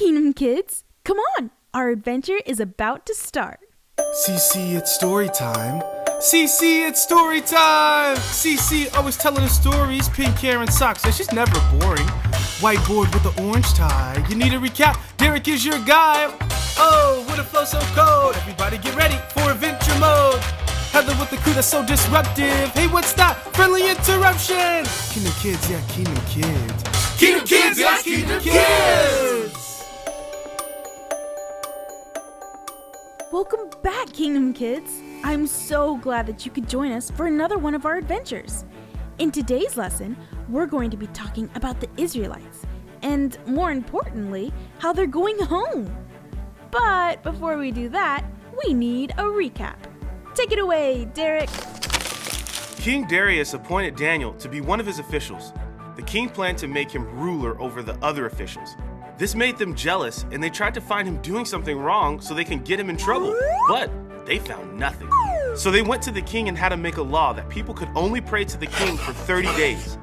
Kingdom Kids! Come on, our adventure is about to start. CC, it's story time. CC, it's story time! CC always telling the stories, pink hair and socks, and she's never boring. Whiteboard with the orange tie. You need a recap? Derek is your guy. Oh, with a flow so cold. Everybody get ready for adventure mode. Heather with the crew that's so disruptive. Hey, what's that? Friendly interruption! Kingdom Kids, yeah, Kingdom Kids. Kingdom Kids, yeah, Kingdom Kids! Welcome back, Kingdom Kids! I'm so glad that you could join us for another one of our adventures. In today's lesson, we're going to be talking about the Israelites, and more importantly, how they're going home. But before we do that, we need a recap. Take it away, Derek. King Darius appointed Daniel to be one of his officials. The king planned to make him ruler over the other officials. This made them jealous, and they tried to find him doing something wrong so they can get him in trouble. But they found nothing. So they went to the king and had him make a law that people could only pray to the king for 30 days.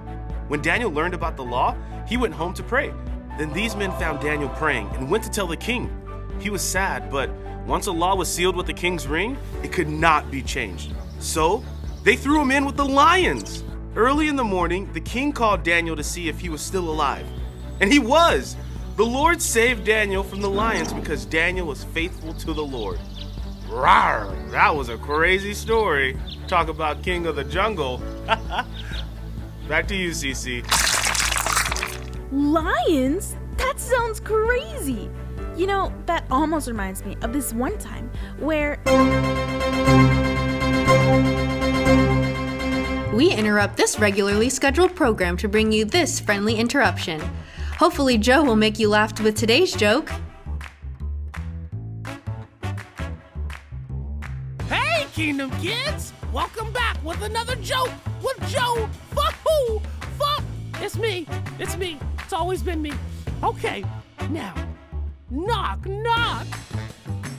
When Daniel learned about the law, he went home to pray. Then these men found Daniel praying and went to tell the king. He was sad, but once a law was sealed with the king's ring, it could not be changed. So they threw him in with the lions. Early in the morning, the king called Daniel to see if he was still alive. And he was! The Lord saved Daniel from the lions because Daniel was faithful to the Lord. Rawr! That was a crazy story. Talk about king of the jungle. Back to you, Cece. Lions? That sounds crazy! You know, that almost reminds me of this one time where... We interrupt this regularly scheduled program to bring you this friendly interruption. Hopefully Joe will make you laugh with today's joke. Hey, Kingdom Kids! Welcome back with another joke with Joe. Fuck who? Fuck! It's me. It's always been me. Okay, now, knock, knock.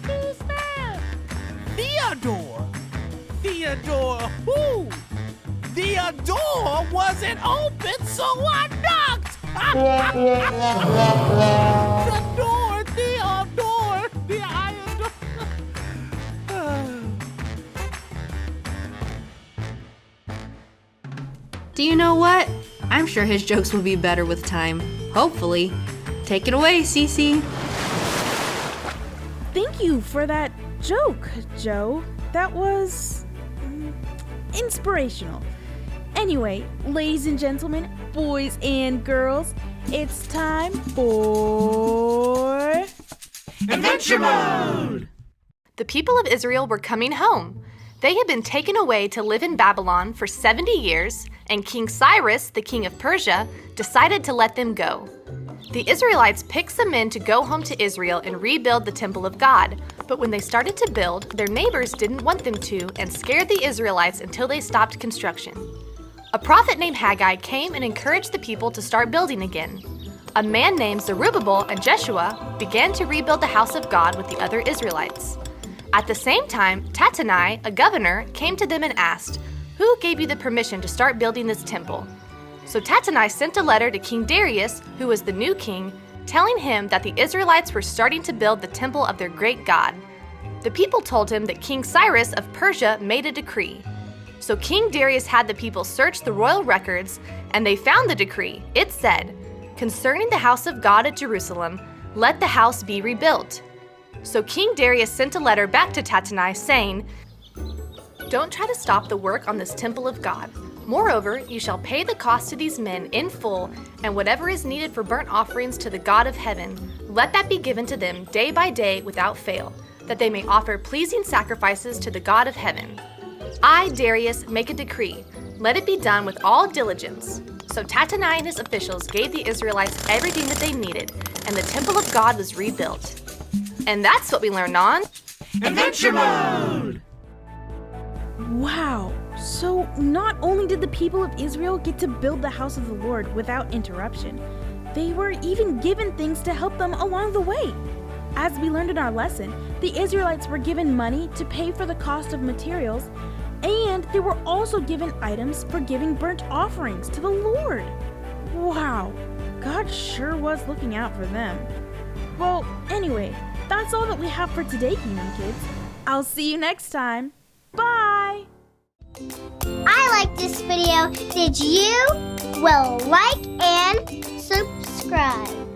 Who's there? Theodore who? The door wasn't open, so I knocked. The iron door. Do you know what? I'm sure his jokes will be better with time. Hopefully. Take it away, Cece. Thank you for that joke, Joe. That was... inspirational. Anyway, ladies and gentlemen, boys and girls, it's time for... Adventure Mode! The people of Israel were coming home. They had been taken away to live in Babylon for 70 years, and King Cyrus, the king of Persia, decided to let them go. The Israelites picked some men to go home to Israel and rebuild the temple of God, but when they started to build, their neighbors didn't want them to and scared the Israelites until they stopped construction. A prophet named Haggai came and encouraged the people to start building again. A man named Zerubbabel and Jeshua began to rebuild the house of God with the other Israelites. At the same time, Tattenai, a governor, came to them and asked, "Who gave you the permission to start building this temple?" So Tattenai sent a letter to King Darius, who was the new king, telling him that the Israelites were starting to build the temple of their great God. The people told him that King Cyrus of Persia made a decree. So King Darius had the people search the royal records, and they found the decree. It said, "Concerning the house of God at Jerusalem, let the house be rebuilt." So King Darius sent a letter back to Tattenai saying, "Don't try to stop the work on this temple of God. Moreover, you shall pay the cost to these men in full, and whatever is needed for burnt offerings to the God of heaven, let that be given to them day by day without fail, that they may offer pleasing sacrifices to the God of heaven. I, Darius, make a decree. Let it be done with all diligence." So Tattenai and his officials gave the Israelites everything that they needed, and the temple of God was rebuilt. And that's what we learned on Adventure Mode! Wow! So not only did the people of Israel get to build the house of the Lord without interruption, they were even given things to help them along the way. As we learned in our lesson, the Israelites were given money to pay for the cost of materials, and they were also given items for giving burnt offerings to the Lord. Wow, God sure was looking out for them. Well, anyway, that's all that we have for today, Kingdom Kids. I'll see you next time. Bye! I liked this video. Did you? Well, like and subscribe.